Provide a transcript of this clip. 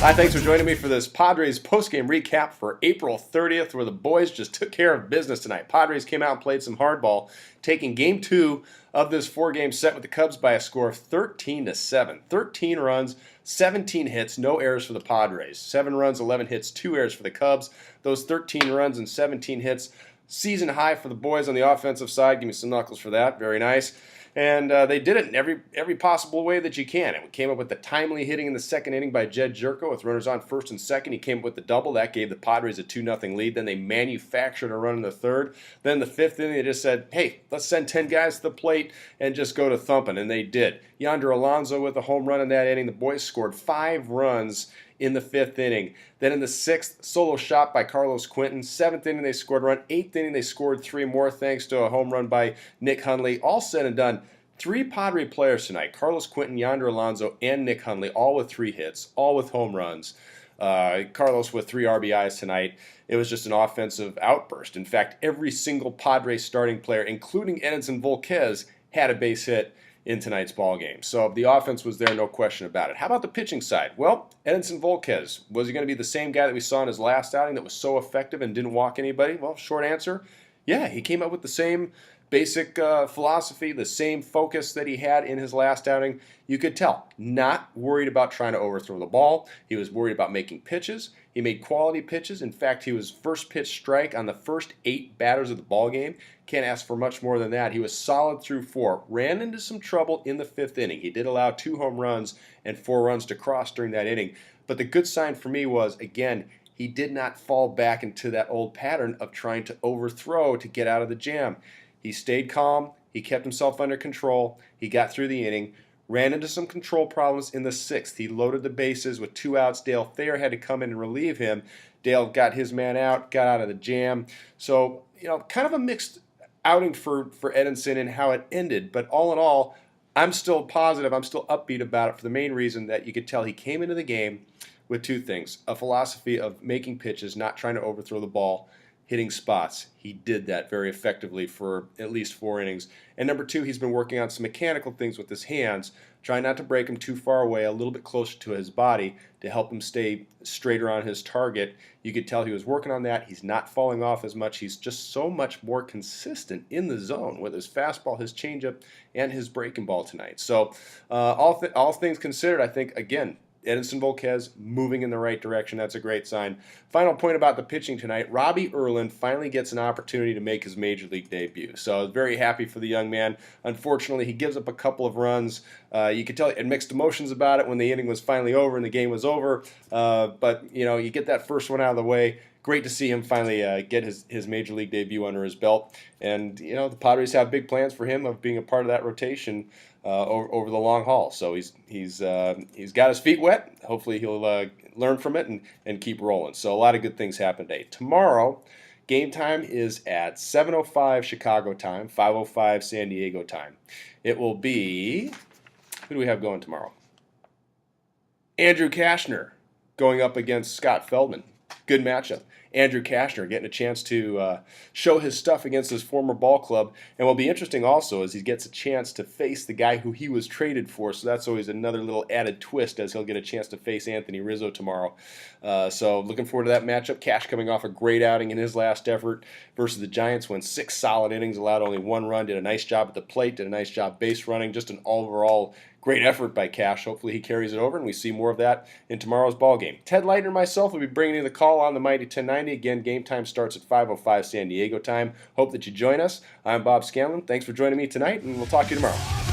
Hi, thanks for joining me for this Padres postgame recap for April 30th, where the boys just took care of business tonight. Padres came out and played some hardball, taking Game 2 of this four-game set with the Cubs by a score of 13-7. 13 runs, 17 hits, no errors for the Padres. 7 runs, 11 hits, 2 errors for the Cubs. Those 13 runs and 17 hits, season high for the boys on the offensive side. Give me some knuckles for that. Very nice. And they did it in every possible way that you can. And we came up with the timely hitting in the second inning by Jed Jerko with runners on first and second. He came up with the double. That gave the Padres a 2-0 lead. Then they manufactured a run in the third. Then the fifth inning, they just said, hey, let's send 10 guys to the plate and just go to thumping. And they did. Yonder Alonso with a home run in that inning. The boys scored 5 runs in the fifth inning. Then in the sixth, solo shot by Carlos Quentin. Seventh inning, they scored a run. Eighth inning, they scored 3 more thanks to a home run by Nick Hundley. All said and done, 3 Padre players tonight, Carlos Quentin, Yonder Alonso, and Nick Hundley, all with 3 hits, all with home runs. Carlos with 3 RBIs tonight. It was just an offensive outburst. In fact, every single Padre starting player, including Edinson Volquez, had a base hit in tonight's ball game. So the offense was there, no question about it. How about the pitching side? Well, Edinson Volquez, was he going to be the same guy that we saw in his last outing that was so effective and didn't walk anybody? Well, short answer, yeah, he came up with the same basic philosophy, the same focus that he had in his last outing. You could tell, not worried about trying to overthrow the ball. He was worried about making pitches. He made quality pitches. In fact, he was first pitch strike on the first 8 batters of the ball game. Can't ask for much more than that. He was solid through 4. Ran into some trouble in the 5th inning. He did allow 2 home runs and 4 runs to cross during that inning. But the good sign for me was, again, he did not fall back into that old pattern of trying to overthrow to get out of the jam. He stayed calm. He kept himself under control. He got through the inning. Ran into some control problems in the 6th. He loaded the bases with 2 outs. Dale Thayer had to come in and relieve him. Dale got his man out, got out of the jam. So, kind of a mixed outing for Edinson and how it ended. But all in all, I'm still positive. I'm still upbeat about it for the main reason that you could tell he came into the game with 2 things. A philosophy of making pitches, not trying to overthrow the ball, hitting spots. He did that very effectively for at least 4 innings. And number 2, he's been working on some mechanical things with his hands, trying not to break them too far away, a little bit closer to his body to help him stay straighter on his target. You could tell he was working on that. He's not falling off as much. He's just so much more consistent in the zone with his fastball, his changeup, and his breaking ball tonight. So all things considered, I think, again, Edinson Volquez moving in the right direction. That's a great sign. Final point about the pitching tonight. Robbie Erlin finally gets an opportunity to make his Major League debut. So I was very happy for the young man. Unfortunately, he gives up a couple of runs. You could tell he had mixed emotions about it when the inning was finally over and the game was over. But, you get that first one out of the way. Great to see him finally get his Major League debut under his belt. And, the Padres have big plans for him of being a part of that rotation over the long haul. So he's got his feet wet. Hopefully he'll learn from it and keep rolling. So a lot of good things happen today. Tomorrow, game time is at 7:05 Chicago time, 5:05 San Diego time. It will be, who do we have going tomorrow? Andrew Cashner going up against Scott Feldman. Good matchup. Andrew Cashner getting a chance to show his stuff against his former ball club. And what'll be interesting also is he gets a chance to face the guy who he was traded for. So that's always another little added twist as he'll get a chance to face Anthony Rizzo tomorrow. So looking forward to that matchup. Cash coming off a great outing in his last effort versus the Giants. Went 6 solid innings, allowed only 1 run, did a nice job at the plate, did a nice job base running. Just an overall great effort by Cash. Hopefully he carries it over, and we see more of that in tomorrow's ball game. Ted Leitner and myself will be bringing you the call on the Mighty 1090. Again, game time starts at 5:05 San Diego time. Hope that you join us. I'm Bob Scanlan. Thanks for joining me tonight, and we'll talk to you tomorrow.